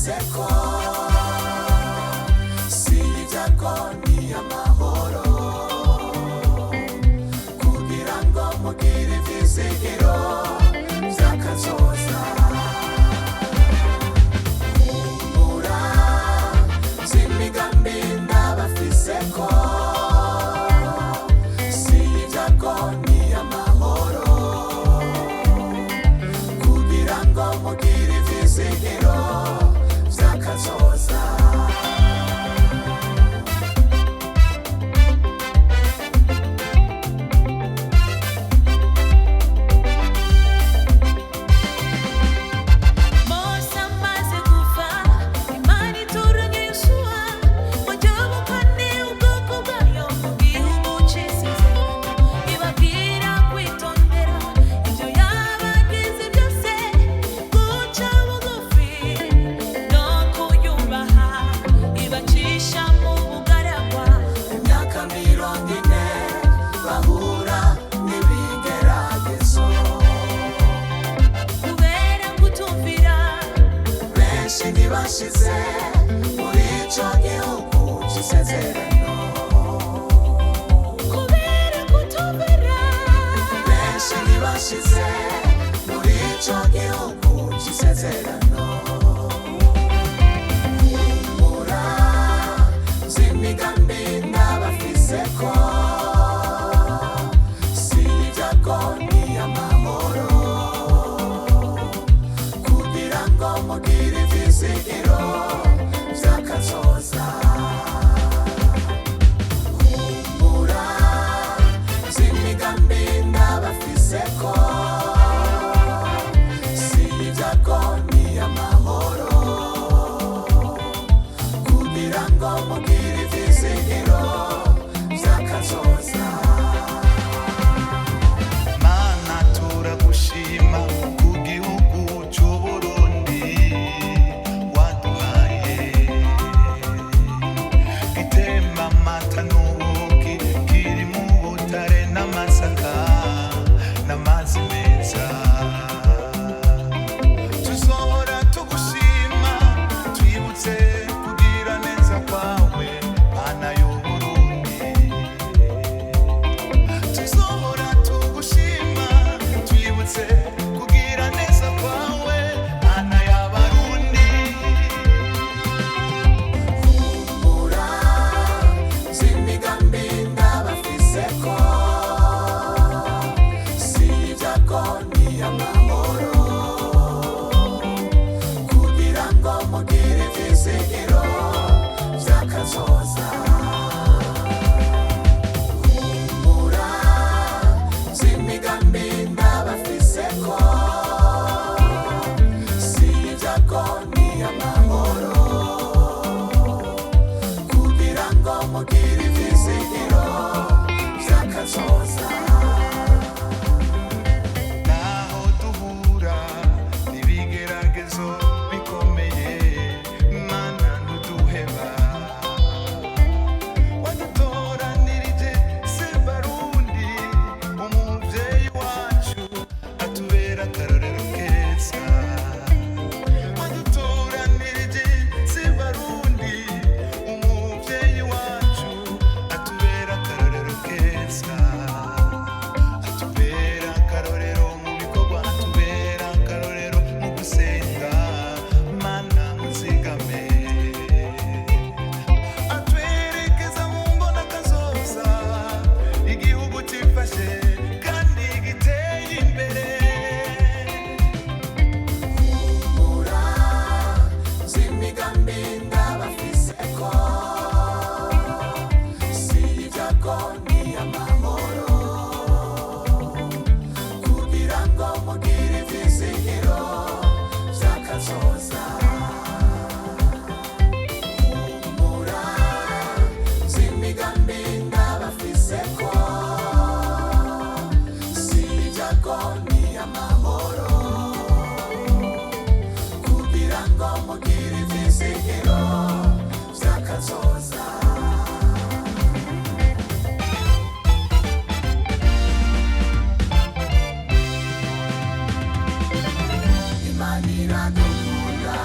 bafiseko si ibyago ni amahoro kugira ngo mugire ivyizigiro vy'akazoza humura z'imigambi ndabafiseko si ibyago ni amahoro kugira ngo mugire ivyizigiro vy'akazoza bashize muri ico gihugu c'isezerano kubera kutumvira benshi ntibashize muri ico gihugu c'isezerano humura z'imigambi ndabafiseko si ibyago ni amahoro kugira ngo mugire ivyizigiro vy'akazoza humura z'imigambi ndabafiseko si ibyago ni amahoro kugira ngo mugire ivyizigiro vy'akazoza Mana turagushima ku gihugu c'Uburundi waduhaye gitemba amata n'ubuki kiri mu butare n'amasaka n'amazi meza tuzohora tugushima twibutse kugira neza kwawe Mana y'Uburundi tuzohora tugushima twibutse kugira neza kwawe Mana y'Abarundi humura z'imigambi ndabafiseko si ibyago ni amahoro kugira ngo mugire ivyizigiro vy'akazoza humura z'imigambi ndabafiseko si ibyago ni amahoro kugira ngo mugire ivyizigiro vy'akazoza naho duhura n'ibigeragezo bikomeye Mana ntuduheba wadutoranirije se Barundi umuvyeyi wacu atubera akarorero keza wadutoranirije se Barundi umuvyeyi wacu atubera akarorero keza atubera akarorero mu bikorwa atubera akarorero mu gusenga Mana muzigame atwerekeza mu mbona kazoza igihugu cifashe kandi giteye imbere humura z'imigambi ndabafiseko si ibyago ni amahoro kugira ngo mugire ivyizigiro vy'akazoza humura z'imigambi ndabafiseko si ibyago ni amahoro kugira ngo mugire ivyizigiro vy'akazoza Imana iradukunda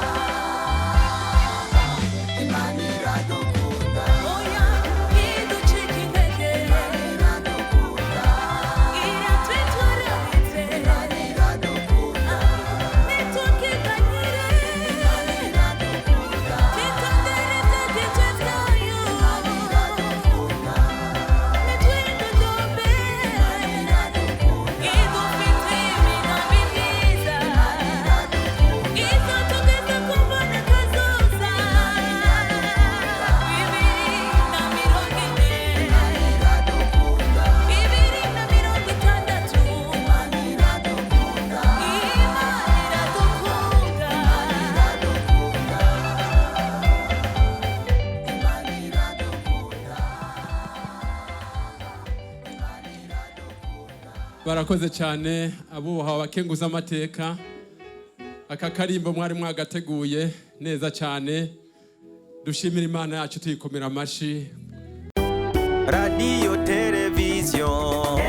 barakoze cyane abubaha abakenguza amateka. Aka karimbo mwari mwagateguye neza cyane, dushimira Imana yacu tuyikomera amashi. Radio television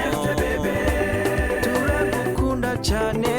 turagukunda cyane.